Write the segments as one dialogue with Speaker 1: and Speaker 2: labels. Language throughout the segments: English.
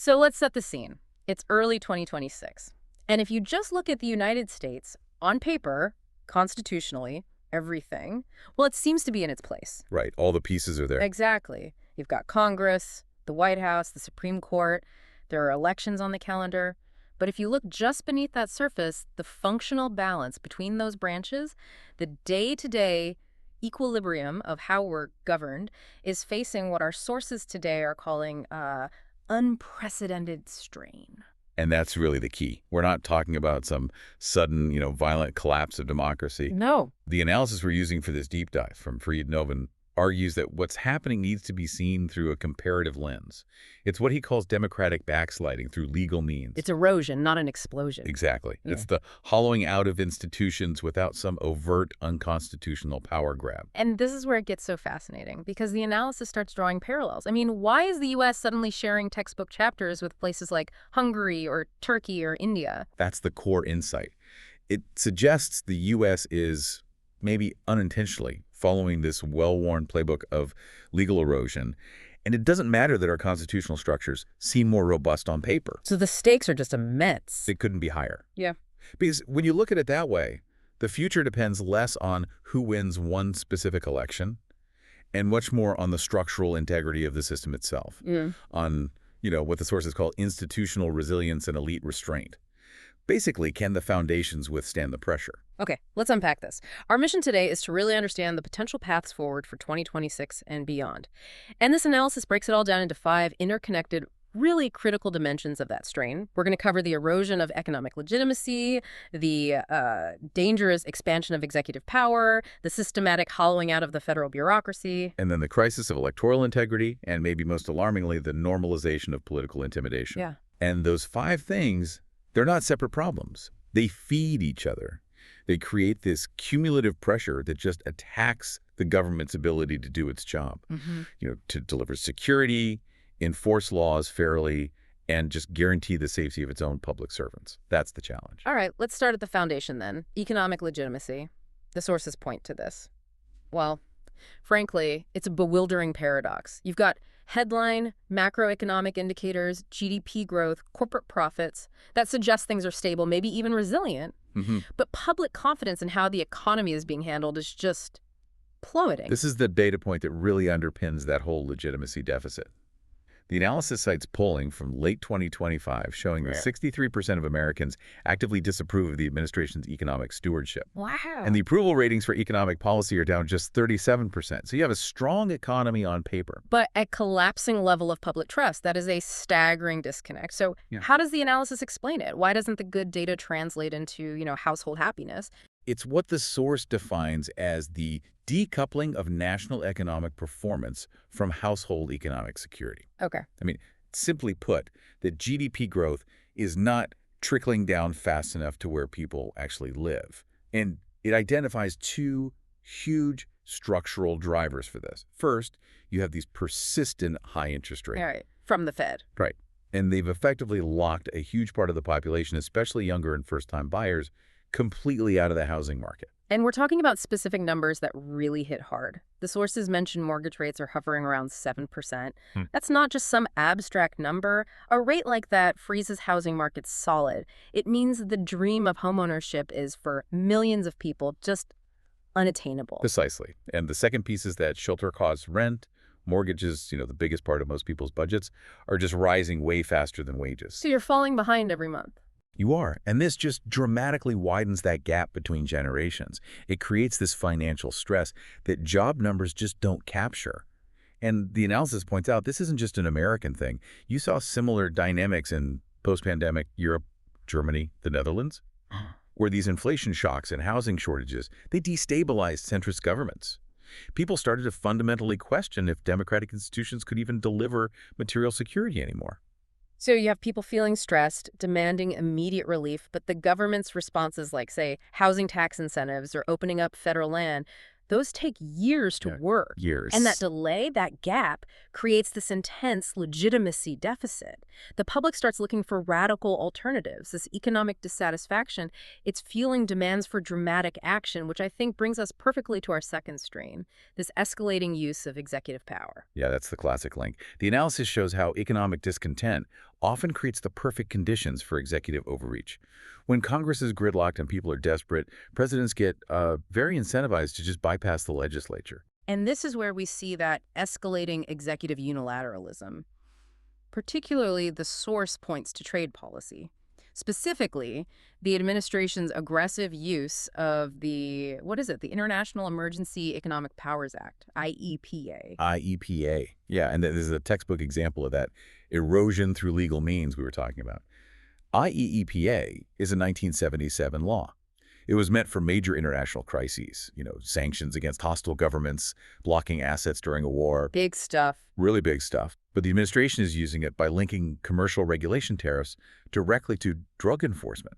Speaker 1: So let's set the scene. It's early 2026. And if you just look at the United States, on paper, constitutionally, everything, well, it seems to be in its place.
Speaker 2: Right. All the pieces are there.
Speaker 1: Exactly. You've got Congress, the White House, the Supreme Court. There are elections on the calendar. But if you look just beneath that surface, the functional balance between those branches, the day-to-day equilibrium of how we're governed, is facing what our sources today are calling unprecedented strain.
Speaker 2: And that's really the key. We're not talking about some sudden, violent collapse of democracy.
Speaker 1: No.
Speaker 2: The analysis we're using for this deep dive from Fried Noven argues that what's happening needs to be seen through a comparative lens. It's what he calls democratic backsliding through legal means.
Speaker 1: It's erosion, not an explosion.
Speaker 2: Exactly.
Speaker 1: Yeah.
Speaker 2: It's the hollowing out of institutions without some overt unconstitutional power grab.
Speaker 1: And this is where it gets so fascinating, because the analysis starts drawing parallels. I mean, why is the U.S. suddenly sharing textbook chapters with places like Hungary or Turkey or India?
Speaker 2: That's the core insight. It suggests the U.S. is, maybe unintentionally, following this well-worn playbook of legal erosion. And it doesn't matter that our constitutional structures seem more robust on paper.
Speaker 1: So the stakes are just immense.
Speaker 2: It couldn't be higher.
Speaker 1: Yeah.
Speaker 2: Because when you look at it that way, the future depends less on who wins one specific election and much more on the structural integrity of the system itself, on, what the sources call institutional resilience and elite restraint. Basically, can the foundations withstand the pressure?
Speaker 1: Okay, let's unpack this. Our mission today is to really understand the potential paths forward for 2026 and beyond. And this analysis breaks it all down into 5 interconnected, really critical dimensions of that strain. We're going to cover the erosion of economic legitimacy, the dangerous expansion of executive power, the systematic hollowing out of the federal bureaucracy.
Speaker 2: And then the crisis of electoral integrity, and maybe most alarmingly, the normalization of political intimidation.
Speaker 1: Yeah.
Speaker 2: And those 5 things, they're not separate problems. They feed each other. They create this cumulative pressure that just attacks the government's ability to do its job, to deliver security, enforce laws fairly, and just guarantee the safety of its own public servants. That's the challenge.
Speaker 1: All right, let's start at the foundation then. Economic legitimacy. The sources point to this. Well, frankly, it's a bewildering paradox. You've got headline macroeconomic indicators, GDP growth, corporate profits that suggest things are stable, maybe even resilient. But public confidence in how the economy is being handled is just plummeting.
Speaker 2: This is the data point that really underpins that whole legitimacy deficit. The analysis cites polling from late 2025 showing that 63% of Americans actively disapprove of the administration's economic stewardship.
Speaker 1: Wow.
Speaker 2: And the approval ratings for economic policy are down just 37%. So you have a strong economy on paper.
Speaker 1: But a collapsing level of public trust. That is a staggering disconnect. So how does the analysis explain it? Why doesn't the good data translate into, household happiness?
Speaker 2: It's what the source defines as the decoupling of national economic performance from household economic security.
Speaker 1: Okay.
Speaker 2: I mean, simply put, that GDP growth is not trickling down fast enough to where people actually live. And it identifies 2 huge structural drivers for this. First, you have these persistent high interest rates.
Speaker 1: All right. From the Fed.
Speaker 2: Right. And they've effectively locked a huge part of the population, especially younger and first-time buyers, completely out of the housing market.
Speaker 1: And we're talking about specific numbers that really hit hard. The sources mention mortgage rates are hovering around 7%. That's not just some abstract number. A rate like that freezes housing markets solid. It means the dream of homeownership is, for millions of people, just unattainable.
Speaker 2: Precisely. And the second piece is that shelter costs, rent, mortgages, the biggest part of most people's budgets, are just rising way faster than wages.
Speaker 1: So you're falling behind every month.
Speaker 2: You are. And this just dramatically widens that gap between generations. It creates this financial stress that job numbers just don't capture. And the analysis points out this isn't just an American thing. You saw similar dynamics in post-pandemic Europe, Germany, the Netherlands, where these inflation shocks and housing shortages, they destabilized centrist governments. People started to fundamentally question if democratic institutions could even deliver material security anymore.
Speaker 1: So you have people feeling stressed, demanding immediate relief, but the government's responses like, say, housing tax incentives or opening up federal land, those take years to work.
Speaker 2: Years.
Speaker 1: And that delay, that gap, creates this intense legitimacy deficit. The public starts looking for radical alternatives. This economic dissatisfaction, it's fueling demands for dramatic action, which I think brings us perfectly to our second strain, this escalating use of executive power.
Speaker 2: Yeah, that's the classic link. The analysis shows how economic discontent often creates the perfect conditions for executive overreach. When Congress is gridlocked and people are desperate, presidents get very incentivized to just bypass the legislature.
Speaker 1: And this is where we see that escalating executive unilateralism. Particularly, the source points to trade policy. Specifically, the administration's aggressive use of the International Emergency Economic Powers Act, IEPA.
Speaker 2: IEPA. Yeah, and this is a textbook example of that erosion through legal means we were talking about. IEEPA is a 1977 law. It was meant for major international crises, sanctions against hostile governments, blocking assets during a war.
Speaker 1: Big stuff.
Speaker 2: Really big stuff. But the administration is using it by linking commercial regulation tariffs directly to drug enforcement.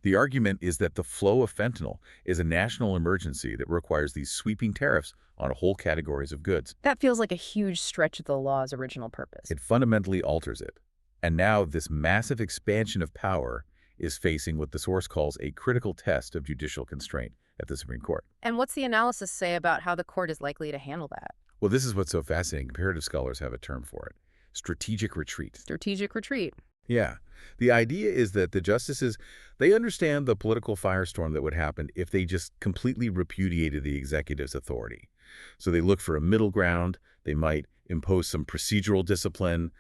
Speaker 2: The argument is that the flow of fentanyl is a national emergency that requires these sweeping tariffs on whole categories of goods.
Speaker 1: That feels like a huge stretch of the law's original purpose.
Speaker 2: It fundamentally alters it. And now this massive expansion of power is facing what the source calls a critical test of judicial constraint at the Supreme Court.
Speaker 1: And what's the analysis say about how the court is likely to handle that?
Speaker 2: Well, this is what's so fascinating. Comparative scholars have a term for it: strategic retreat.
Speaker 1: Strategic retreat.
Speaker 2: Yeah. The idea is that the justices, they understand the political firestorm that would happen if they just completely repudiated the executive's authority. So they look for a middle ground. They might impose some procedural discipline,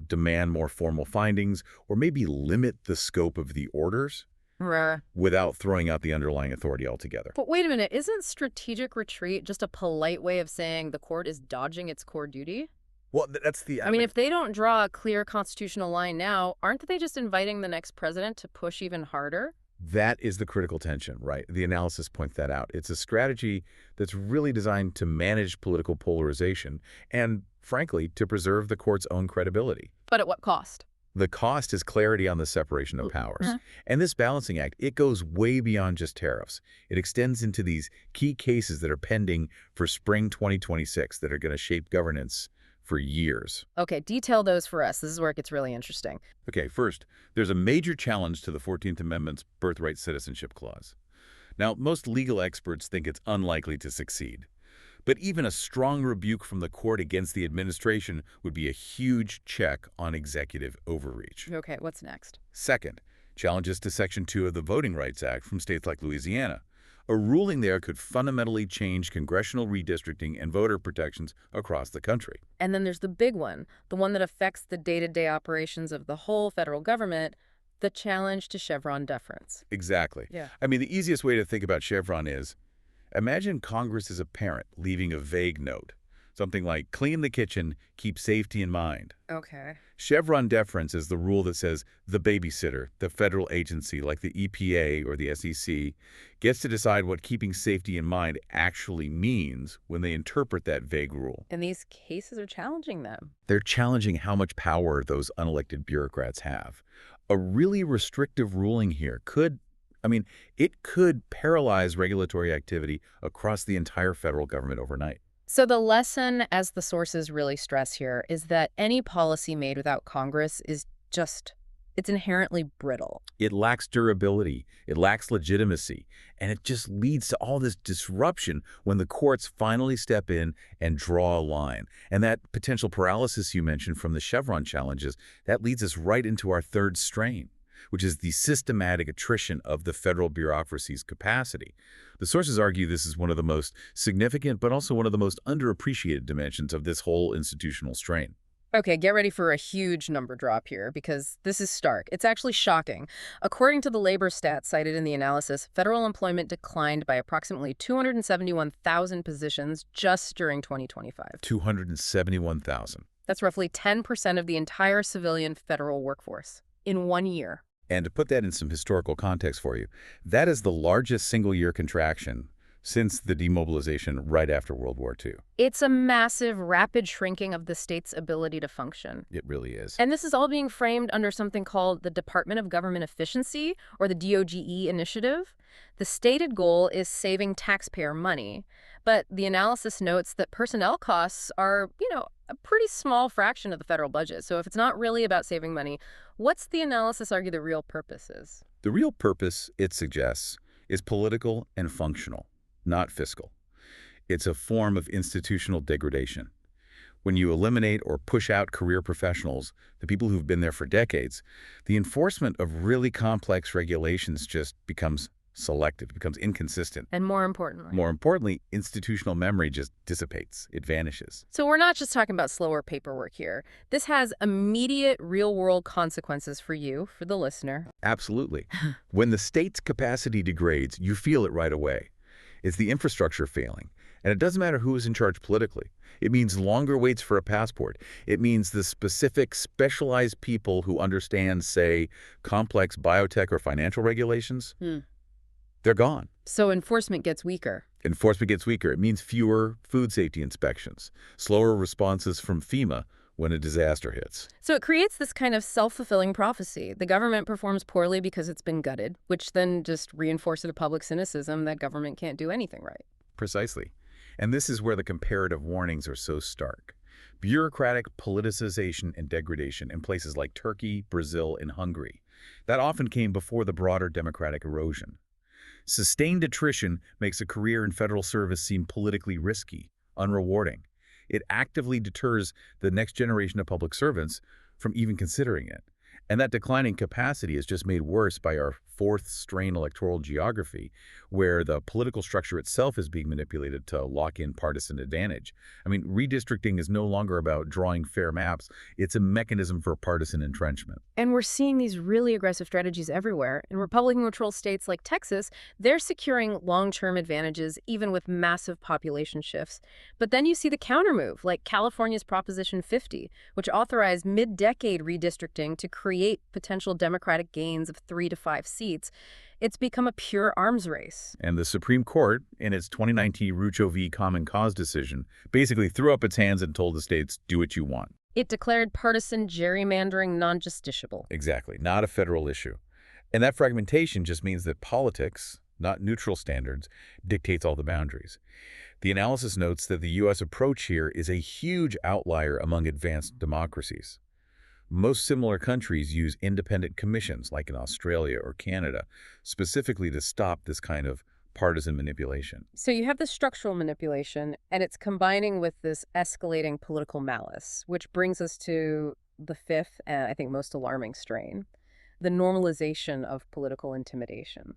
Speaker 2: demand more formal findings, or maybe limit the scope of the orders without throwing out the underlying authority altogether.
Speaker 1: But wait a minute, isn't strategic retreat just a polite way of saying the court is dodging its core duty?
Speaker 2: Well, that's
Speaker 1: I mean, if they don't draw a clear constitutional line now, aren't they just inviting the next president to push even harder?
Speaker 2: That is the critical tension, right? The analysis points that out. It's a strategy that's really designed to manage political polarization and, frankly, to preserve the court's own credibility.
Speaker 1: But at what cost?
Speaker 2: The cost is clarity on the separation of powers. And this balancing act, it goes way beyond just tariffs. It extends into these key cases that are pending for spring 2026 that are going to shape governance for years.
Speaker 1: Okay, detail those for us. This is where it gets really interesting.
Speaker 2: Okay, first, there's a major challenge to the 14th Amendment's birthright citizenship clause. Now, most legal experts think it's unlikely to succeed. But even a strong rebuke from the court against the administration would be a huge check on executive overreach.
Speaker 1: Okay, what's next?
Speaker 2: Second, challenges to Section 2 of the Voting Rights Act from states like Louisiana. A ruling there could fundamentally change congressional redistricting and voter protections across the country.
Speaker 1: And then there's the big one, the one that affects the day-to-day operations of the whole federal government, the challenge to Chevron deference.
Speaker 2: Exactly.
Speaker 1: Yeah.
Speaker 2: I mean, the easiest way to think about Chevron is, imagine Congress as a parent leaving a vague note. Something like, clean the kitchen, keep safety in mind.
Speaker 1: Okay.
Speaker 2: Chevron deference is the rule that says the babysitter, the federal agency like the EPA or the SEC, gets to decide what keeping safety in mind actually means when they interpret that vague rule.
Speaker 1: And these cases are challenging them.
Speaker 2: They're challenging how much power those unelected bureaucrats have. A really restrictive ruling here it could paralyze regulatory activity across the entire federal government overnight.
Speaker 1: So the lesson, as the sources really stress here, is that any policy made without Congress is it's inherently brittle.
Speaker 2: It lacks durability, it lacks legitimacy, and it just leads to all this disruption when the courts finally step in and draw a line. And that potential paralysis you mentioned from the Chevron challenges, that leads us right into our third strain, which is the systematic attrition of the federal bureaucracy's capacity. The sources argue this is one of the most significant, but also one of the most underappreciated dimensions of this whole institutional strain.
Speaker 1: Okay, get ready for a huge number drop here, because this is stark. It's actually shocking. According to the labor stats cited in the analysis, federal employment declined by approximately 271,000 positions just during 2025.
Speaker 2: 271,000.
Speaker 1: That's roughly 10% of the entire civilian federal workforce in 1 year.
Speaker 2: And to put that in some historical context for you, that is the largest single-year contraction since the demobilization right after World War II.
Speaker 1: It's a massive, rapid shrinking of the state's ability to function.
Speaker 2: It really is.
Speaker 1: And this is all being framed under something called the Department of Government Efficiency, or the DOGE initiative. The stated goal is saving taxpayer money, but the analysis notes that personnel costs are, a pretty small fraction of the federal budget. So if it's not really about saving money, what's the analysis argue the real purpose is?
Speaker 2: The real purpose, it suggests, is political and functional, not fiscal. It's a form of institutional degradation. When you eliminate or push out career professionals, the people who've been there for decades, the enforcement of really complex regulations just becomes selective, it becomes inconsistent.
Speaker 1: And more importantly.
Speaker 2: More importantly, institutional memory just dissipates. It vanishes.
Speaker 1: So we're not just talking about slower paperwork here. This has immediate real-world consequences for you, for the listener.
Speaker 2: Absolutely. When the state's capacity degrades, you feel it right away. It's the infrastructure failing. And it doesn't matter who is in charge politically. It means longer waits for a passport. It means the specific, specialized people who understand, say, complex biotech or financial regulations, they're gone.
Speaker 1: So enforcement gets weaker.
Speaker 2: Enforcement gets weaker. It means fewer food safety inspections, slower responses from FEMA when a disaster hits.
Speaker 1: So it creates this kind of self-fulfilling prophecy. The government performs poorly because it's been gutted, which then just reinforces the public cynicism that government can't do anything right.
Speaker 2: Precisely. And this is where the comparative warnings are so stark. Bureaucratic politicization and degradation in places like Turkey, Brazil, and Hungary. That often came before the broader democratic erosion. Sustained attrition makes a career in federal service seem politically risky, unrewarding. It actively deters the next generation of public servants from even considering it. And that declining capacity is just made worse by our fourth-strain electoral geography, where the political structure itself is being manipulated to lock in partisan advantage. I mean, redistricting is no longer about drawing fair maps. It's a mechanism for partisan entrenchment.
Speaker 1: And we're seeing these really aggressive strategies everywhere. In Republican-controlled states like Texas, they're securing long-term advantages even with massive population shifts. But then you see the countermove, like California's Proposition 50, which authorized mid-decade redistricting to create potential Democratic gains of 3 to 5 seats. It's become a pure arms race.
Speaker 2: And the Supreme Court, in its 2019 Rucho v. Common Cause decision, basically threw up its hands and told the states, do what you want.
Speaker 1: It declared partisan gerrymandering non-justiciable.
Speaker 2: Exactly, not a federal issue. And that fragmentation just means that politics, not neutral standards, dictates all the boundaries. The analysis notes that the U.S. approach here is a huge outlier among advanced democracies. Most similar countries use independent commissions, like in Australia or Canada, specifically to stop this kind of partisan manipulation.
Speaker 1: So you have the structural manipulation, and it's combining with this escalating political malice, which brings us to the fifth, and I think most alarming strain, the normalization of political intimidation.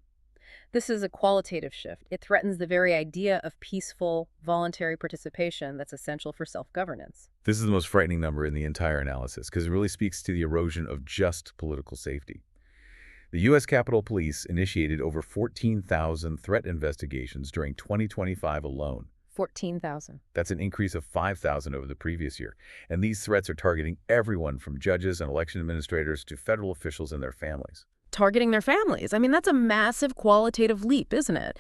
Speaker 1: This is a qualitative shift. It threatens the very idea of peaceful, voluntary participation that's essential for self-governance.
Speaker 2: This is the most frightening number in the entire analysis because it really speaks to the erosion of just political safety. The U.S. Capitol Police initiated over 14,000 threat investigations during 2025 alone.
Speaker 1: 14,000.
Speaker 2: That's an increase of 5,000 over the previous year. And these threats are targeting everyone from judges and election administrators to federal officials and their families.
Speaker 1: Targeting their families. I mean, that's a massive qualitative leap, isn't it?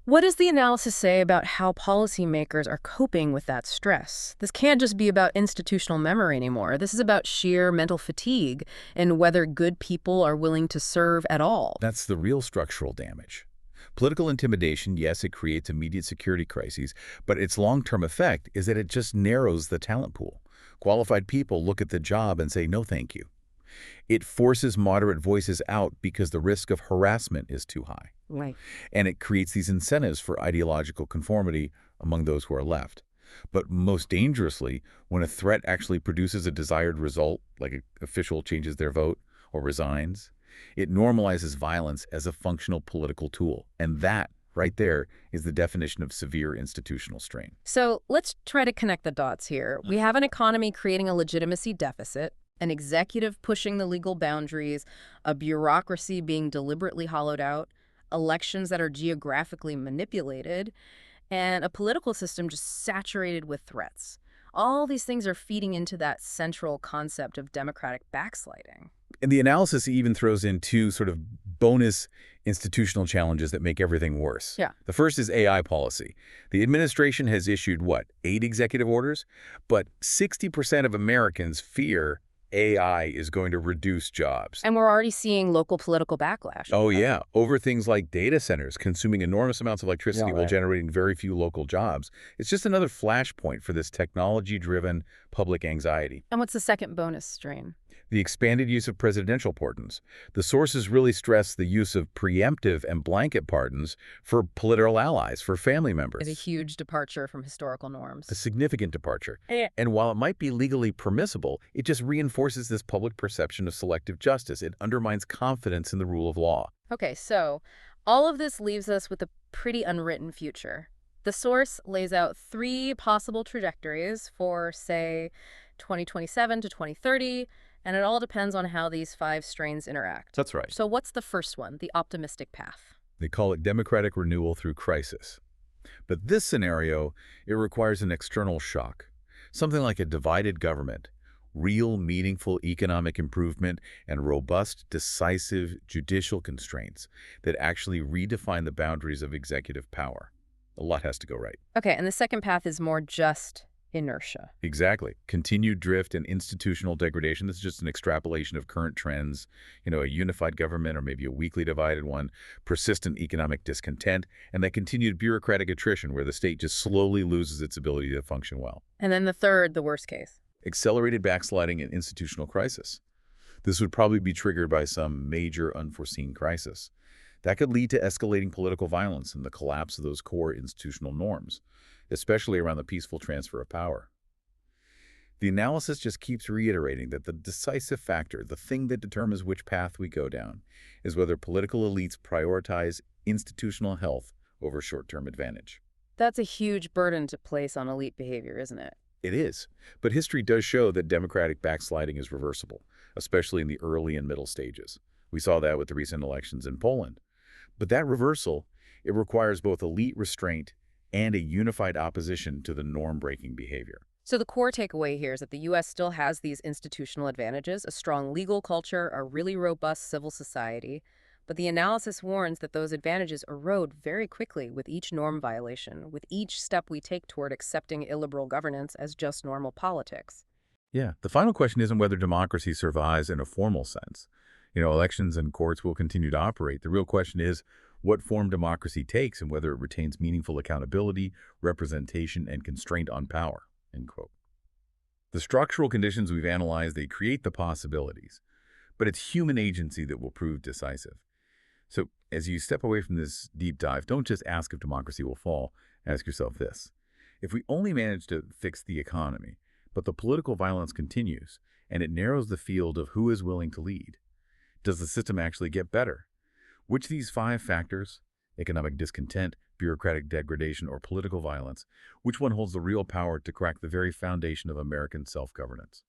Speaker 1: What does the analysis say about how policymakers are coping with that stress? This can't just be about institutional memory anymore. This is about sheer mental fatigue and whether good people are willing to serve at all.
Speaker 2: That's the real structural damage. Political intimidation, yes, it creates immediate security crises, but its long-term effect is that it just narrows the talent pool. Qualified people look at the job and say, no, thank you. It forces moderate voices out because the risk of harassment is too high.
Speaker 1: Right.
Speaker 2: And it creates these incentives for ideological conformity among those who are left. But most dangerously, when a threat actually produces a desired result, like an official changes their vote or resigns, it normalizes violence as a functional political tool. And that, right there, is the definition of severe institutional strain.
Speaker 1: So let's try to connect the dots here. We have an economy creating a legitimacy deficit, an executive pushing the legal boundaries, a bureaucracy being deliberately hollowed out, elections that are geographically manipulated, and a political system just saturated with threats. All these things are feeding into that central concept of democratic backsliding.
Speaker 2: And the analysis even throws in two sort of bonus institutional challenges that make everything worse.
Speaker 1: Yeah.
Speaker 2: The first is AI policy. The administration has issued, 8 executive orders? But 60% of Americans fear AI is going to reduce jobs.
Speaker 1: And we're already seeing local political backlash.
Speaker 2: Oh, yeah. Over things like data centers consuming enormous amounts of electricity while generating very few local jobs. It's just another flashpoint for this technology-driven public anxiety.
Speaker 1: And what's the second bonus strain?
Speaker 2: The expanded use of presidential pardons. The sources really stress the use of preemptive and blanket pardons for political allies, for family
Speaker 1: It's a
Speaker 2: members.
Speaker 1: huge departure from historical
Speaker 2: A
Speaker 1: norms.
Speaker 2: significant departure. And while it might be legally permissible, it just reinforces this public perception of selective justice. It undermines confidence in the rule of law.
Speaker 1: Okay, so all of this leaves us with a pretty unwritten future. The source lays out three possible trajectories for, say, 2027 to 2030, and it all depends on how these five strains interact.
Speaker 2: That's right.
Speaker 1: So what's the first one, the optimistic path?
Speaker 2: They call it democratic renewal through crisis. But this scenario, it requires an external shock, something like a divided government, real meaningful economic improvement, and robust, decisive judicial constraints that actually redefine the boundaries of executive power. A lot has to go right.
Speaker 1: Okay, and the second path is more just inertia.
Speaker 2: Exactly. Continued drift and institutional degradation. This is just an extrapolation of current trends, a unified government or maybe a weakly divided one, persistent economic discontent, and that continued bureaucratic attrition where the state just slowly loses its ability to function well.
Speaker 1: And then the third, the worst case.
Speaker 2: Accelerated backsliding and institutional crisis. This would probably be triggered by some major unforeseen crisis. That could lead to escalating political violence and the collapse of those core institutional norms, especially around the peaceful transfer of power. The analysis just keeps reiterating that the decisive factor, the thing that determines which path we go down, is whether political elites prioritize institutional health over short-term advantage.
Speaker 1: That's a huge burden to place on elite behavior, isn't it?
Speaker 2: It is, but history does show that democratic backsliding is reversible, especially in the early and middle stages. We saw that with the recent elections in Poland. But that reversal, it requires both elite restraint and a unified opposition to the norm-breaking behavior.
Speaker 1: So the core takeaway here is that the U.S. still has these institutional advantages, a strong legal culture, a really robust civil society, but the analysis warns that those advantages erode very quickly with each norm violation, with each step we take toward accepting illiberal governance as just normal politics.
Speaker 2: Yeah, the final question isn't whether democracy survives in a formal sense. Elections and courts will continue to operate. The real question is what form democracy takes and whether it retains meaningful accountability, representation, and constraint on power, end quote. The structural conditions we've analyzed, they create the possibilities, but it's human agency that will prove decisive. So as you step away from this deep dive, don't just ask if democracy will fall. Ask yourself this. If we only manage to fix the economy, but the political violence continues, and it narrows the field of who is willing to lead, does the system actually get better? Which of these five factors, economic discontent, bureaucratic degradation, or political violence, which one holds the real power to crack the very foundation of American self-governance?